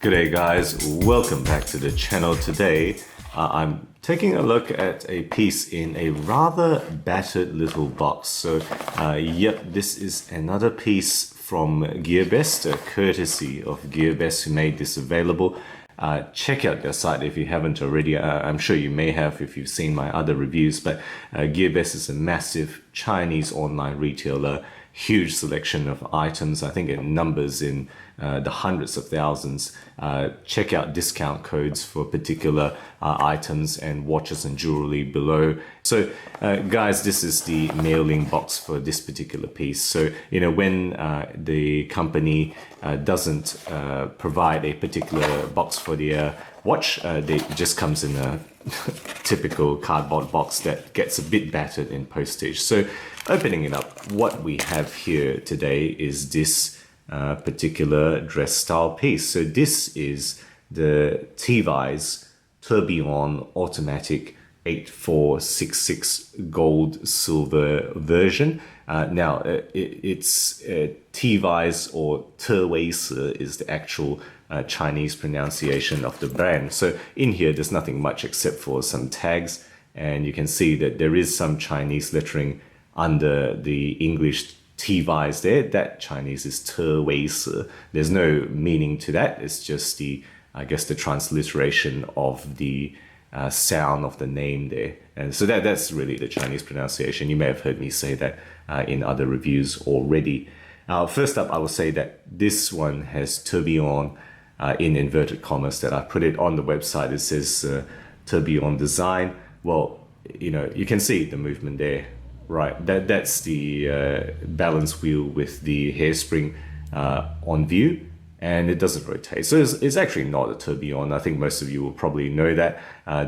G'day guys, welcome back to the channel. Today I'm taking a look at a piece in a rather battered little box. So yep, this is another piece from GearBest, courtesy of GearBest who made this available. Check out their site if you haven't already. I'm sure you may have if you've seen my other reviews, but GearBest is a massive Chinese online retailer. Huge selection of items. I think it numbers in the hundreds of thousands. Check out discount codes for particular items and watches and jewelry below. So guys, this is the mailing box for this particular piece. So when the company doesn't provide a particular box for the watch, it just comes in a typical cardboard box that gets a bit battered in postage. So opening it up, what we have here today is this particular dress style piece. So this is the Tevise Tourbillon automatic 8466 gold silver version. Now it's Tevise, or Tevise is the actual Chinese pronunciation of the brand. So in here there's nothing much except for some tags, and you can see that there is some Chinese lettering under the English Tevise there. That Chinese is Tevise. There's no meaning to that. It's just the, I guess, the transliteration of the sound of the name there. And so that's really the Chinese pronunciation. You may have heard me say that in other reviews already. First up, I will say that this one has Tourbillon in inverted commas, that I put it on the website. It says Tourbillon design. Well, you can see the movement there. Right, that's the balance wheel with the hairspring on view, and it doesn't rotate. So it's actually not a tourbillon. I think most of you will probably know that.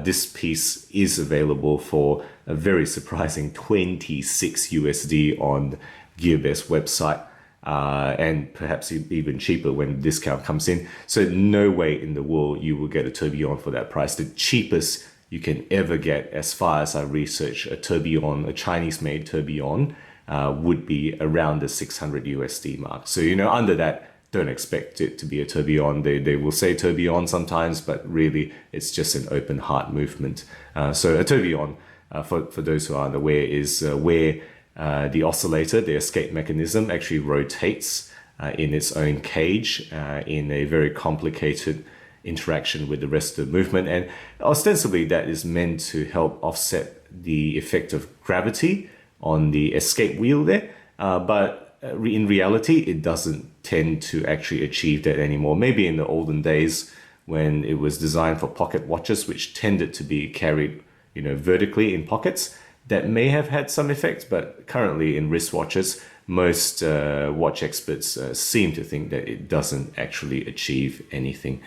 This piece is available for a very surprising 26 USD on GearBest website, and perhaps even cheaper when discount comes in. So no way in the world you will get a tourbillon for that price. The cheapest you can ever get, as far as I research, a tourbillon, a Chinese-made tourbillon, would be around the 600 USD mark. So under that, don't expect it to be a tourbillon. They will say tourbillon sometimes, but really it's just an open heart movement. So a tourbillon, for those who aren't aware, is where the oscillator, the escape mechanism, actually rotates in its own cage in a very complicated interaction with the rest of the movement, and ostensibly that is meant to help offset the effect of gravity on the escape wheel there, but in reality it doesn't tend to actually achieve that anymore. Maybe in the olden days when it was designed for pocket watches, which tended to be carried vertically in pockets, that may have had some effect, but currently in wristwatches, most watch experts seem to think that it doesn't actually achieve anything.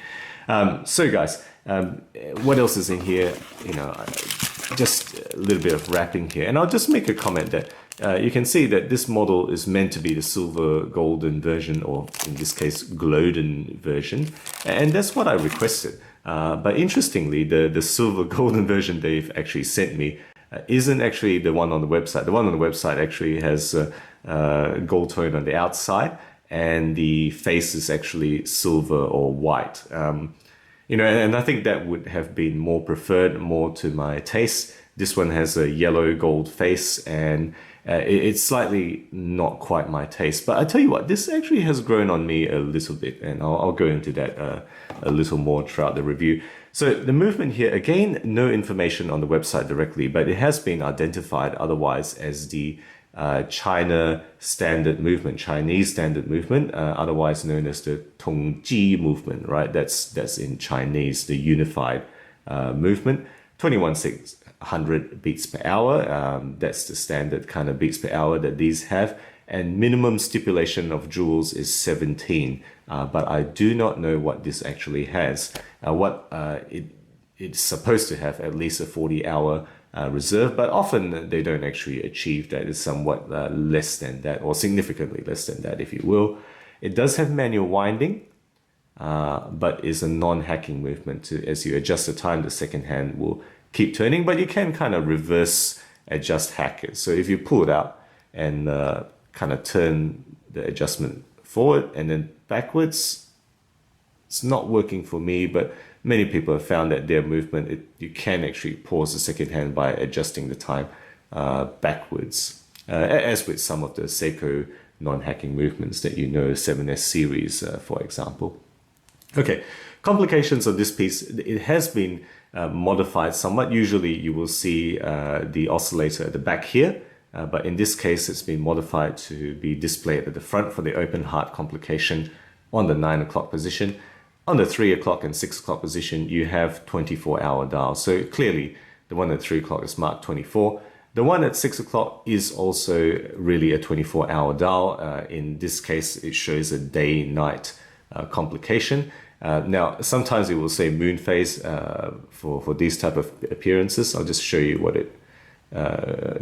So guys, what else is in here? Just a little bit of wrapping here, and I'll just make a comment that you can see that this model is meant to be the silver golden version, or in this case golden version, and that's what I requested. But interestingly, the silver golden version they've actually sent me isn't actually the one on the website. The one on the website actually has gold tone on the outside, and the face is actually silver or white. And I think that would have been more preferred, more to my taste. This one has a yellow gold face, and it's slightly not quite my taste. But I tell you what, this actually has grown on me a little bit, and I'll go into that a little more throughout the review. So the movement here, again, no information on the website directly, but it has been identified otherwise as the Chinese standard movement, otherwise known as the Tongji movement, right? That's in Chinese, the unified movement. 21,600 beats per hour. That's the standard kind of beats per hour that these have. And minimum stipulation of joules is 17. But I do not know what this actually has. It's supposed to have at least a 40-hour reserve, but often they don't actually achieve that. It's somewhat less than that, or significantly less than that, if you will. It does have manual winding, but is a non-hacking movement. As you adjust the time, the second hand will keep turning, but you can kind of reverse adjust hack it. So if you pull it out and kind of turn the adjustment forward and then backwards, it's not working for me, but many people have found that their movement, you can actually pause the second hand by adjusting the time backwards, as with some of the Seiko non-hacking movements that you know, 7S series, for example. Okay, complications of this piece, it has been modified somewhat. Usually you will see the oscillator at the back here, but in this case it's been modified to be displayed at the front for the open heart complication on the 9 o'clock position. On the 3 o'clock and 6 o'clock position, you have 24-hour dial. So clearly the one at 3 o'clock is marked 24. The one at 6 o'clock is also really a 24-hour dial. In this case, it shows a day-night complication. Now, sometimes it will say moon phase for these type of appearances. I'll just show you what it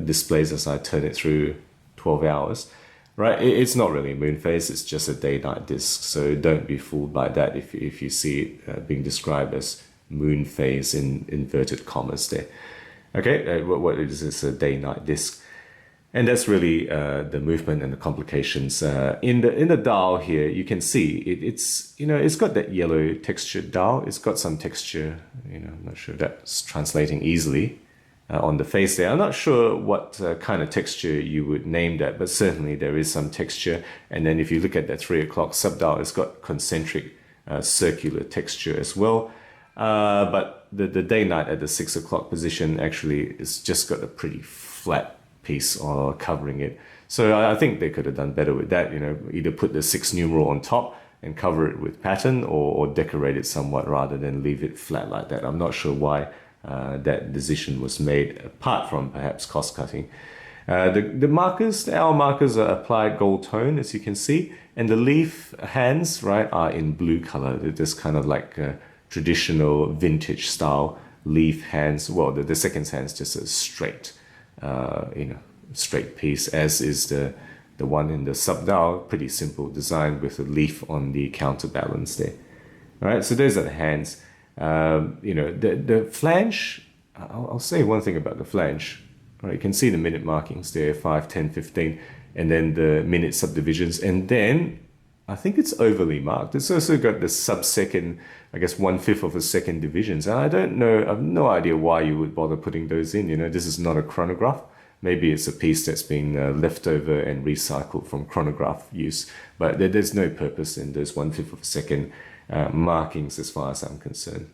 displays as I turn it through 12 hours. Right, it's not really moon phase, it's just a day-night disc. So don't be fooled by that if you see it being described as moon phase in inverted commas there. Okay, what it is a day-night disc. And that's really the movement and the complications. In the dial here, you can see it's got that yellow textured dial. It's got some texture, I'm not sure if that's translating easily on the face there. I'm not sure what kind of texture you would name that, but certainly there is some texture. And then if you look at that 3 o'clock subdial, it's got concentric circular texture as well. But the day-night at the 6 o'clock position actually is just got a pretty flat piece covering it. So I think they could have done better with that, either put the 6 numeral on top and cover it with pattern or decorate it somewhat rather than leave it flat like that. I'm not sure why that decision was made, apart from perhaps cost cutting. The markers, the hour markers are applied gold tone, as you can see, and the leaf hands, right, are in blue color. They're just kind of like traditional vintage style leaf hands. Well, the second hand's just a straight, straight piece, as is the one in the subdial. Pretty simple design with a leaf on the counterbalance there. All right, so those are the hands. The flange, I'll say one thing about the flange. Right, you can see the minute markings there, 5, 10, 15, and then the minute subdivisions. And then I think it's overly marked. It's also got the sub-second, I guess 1/5 of a second divisions. And I don't know, I have no idea why you would bother putting those in. This is not a chronograph. Maybe it's a piece that's been left over and recycled from chronograph use. But there's no purpose in those 1/5 of a second markings as far as I'm concerned.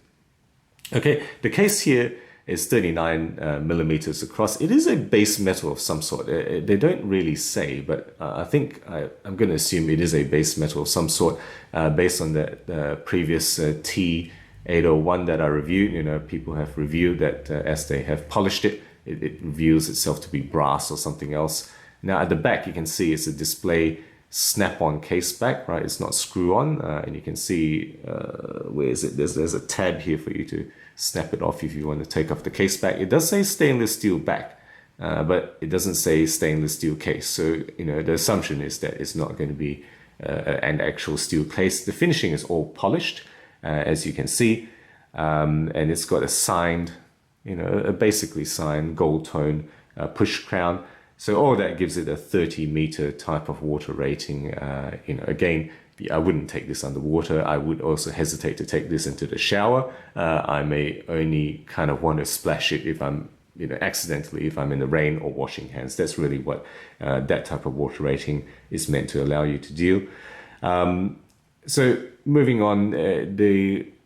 Okay, the case here is 39 millimeters across. It is a base metal of some sort. They don't really say, but I think I'm going to assume it is a base metal of some sort based on the previous T801 that I reviewed. People have reviewed that as they have polished it, it reveals itself to be brass or something else. Now at the back, you can see it's a display snap-on case back, right? It's not screw-on, and you can see, where is it? There's a tab here for you to snap it off if you want to take off the case back. It does say stainless steel back, but it doesn't say stainless steel case. So, the assumption is that it's not going to be an actual steel case. The finishing is all polished, as you can see, and it's got a signed, a basically signed gold tone push crown. So all that gives it a 30-meter type of water rating. Again, I wouldn't take this underwater. I would also hesitate to take this into the shower. I may only kind of want to splash it if I'm, accidentally, if I'm in the rain or washing hands. That's really what that type of water rating is meant to allow you to do. So moving on,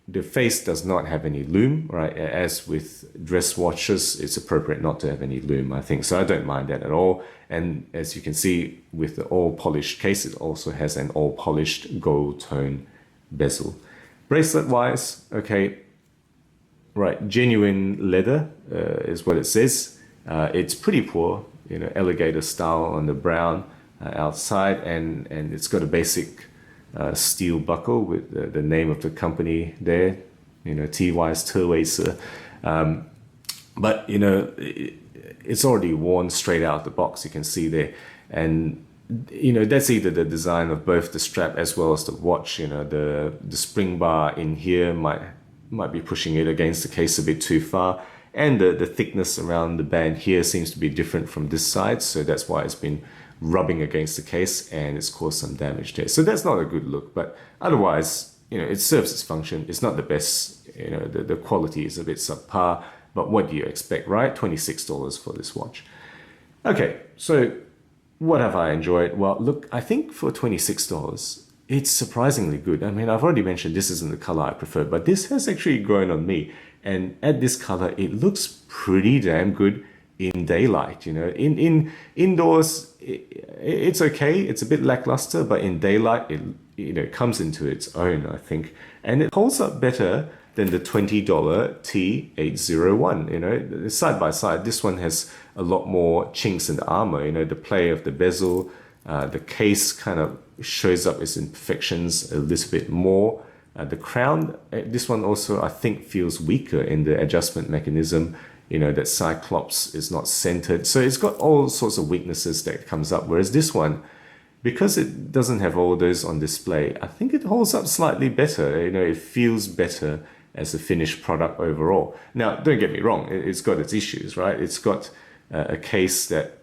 the face does not have any lume, right? As with dress watches, it's appropriate not to have any lume, I think. So I don't mind that at all. And as you can see, with the all-polished case, it also has an all-polished gold tone bezel. Bracelet-wise, okay, right, genuine leather is what it says. It's pretty poor, alligator style on the brown outside, and it's got a basic steel buckle with the name of the company there, Tevise, Tevise. But it's already worn straight out of the box. You can see there, and that's either the design of both the strap as well as the watch. The spring bar in here might be pushing it against the case a bit too far, and the thickness around the band here seems to be different from this side, so that's why it's been rubbing against the case and it's caused some damage there. So that's not a good look, but otherwise, it serves its function. It's not the best, the quality is a bit subpar, but what do you expect, right? $26 for this watch. Okay, so what have I enjoyed? Well, look, I think for $26, it's surprisingly good. I mean, I've already mentioned this isn't the color I prefer, but this has actually grown on me. And at this color, it looks pretty damn good in daylight. In indoors, it's okay. It's a bit lackluster, but in daylight, it comes into its own, I think. And it holds up better than the $20 T801. Side by side, this one has a lot more chinks in the armor. The play of the bezel, the case kind of shows up its imperfections a little bit more. The crown, this one also I think feels weaker in the adjustment mechanism. That Cyclops is not centered. So it's got all sorts of weaknesses that comes up. Whereas this one, because it doesn't have all those on display, I think it holds up slightly better. It feels better as a finished product overall. Now, don't get me wrong, it's got its issues, right? It's got a case that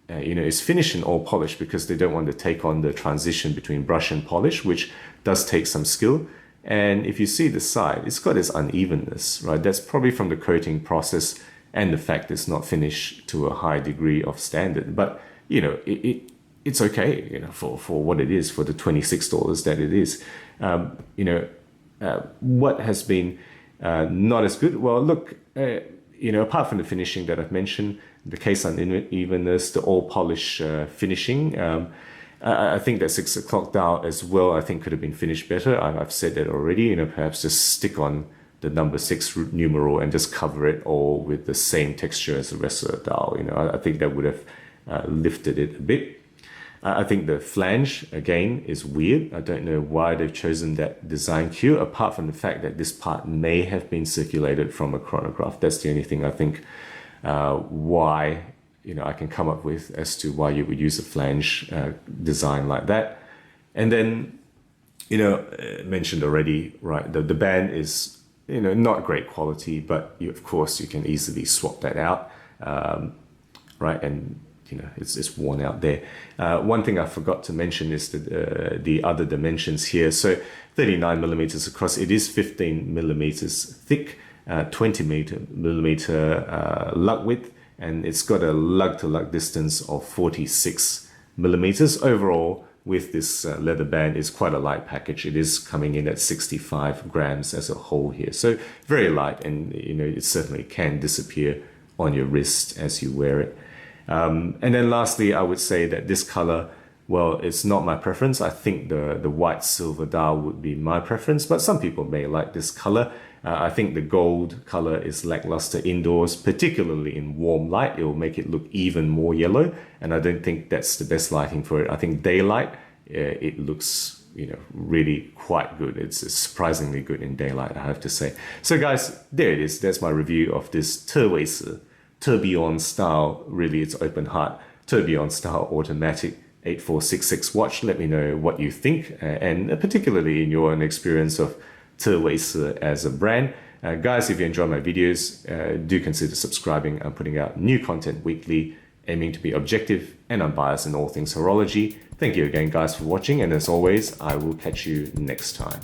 is finished in all polish because they don't want to take on the transition between brush and polish, which does take some skill. And if you see the side, it's got its unevenness, right? That's probably from the coating process and the fact it's not finished to a high degree of standard. But, it's okay, for what it is, for the $26 that it is. What has been not as good? Well, look, apart from the finishing that I've mentioned, the case unevenness, the all polish finishing, I think that 6 o'clock dial as well, I think could have been finished better. I've said that already, perhaps just stick on the number 6 numeral and just cover it all with the same texture as the rest of the dial. I think that would have lifted it a bit. I think the flange, again, is weird. I don't know why they've chosen that design cue, apart from the fact that this part may have been circulated from a chronograph. That's the only thing I think why, I can come up with as to why you would use a flange design like that. And then, mentioned already, right, the band is, not great quality, but of course you can easily swap that out, right? And it's worn out there. One thing I forgot to mention is the other dimensions here. So 39 millimeters across, it is 15 millimeters thick, 20 millimeter lug width, and it's got a lug to lug distance of 46 millimeters. Overall, with this leather band, is quite a light package. It is coming in at 65 grams as a whole here. So very light, and it certainly can disappear on your wrist as you wear it. And then lastly, I would say that this color, well, it's not my preference. I think the white silver dial would be my preference, but some people may like this color. I think the gold color is lackluster indoors, particularly in warm light. It will make it look even more yellow, and I don't think that's the best lighting for it. I think daylight, it looks really quite good. It's surprisingly good in daylight, I have to say. So guys, there it is. That's my review of this Tevise Tourbillon style, really it's open heart, Tourbillon style automatic 8466 watch. Let me know what you think, and particularly in your own experience of Tevise as a brand. Guys, if you enjoy my videos, do consider subscribing. I'm putting out new content weekly, aiming to be objective and unbiased in all things horology. Thank you again, guys, for watching, and as always, I will catch you next time.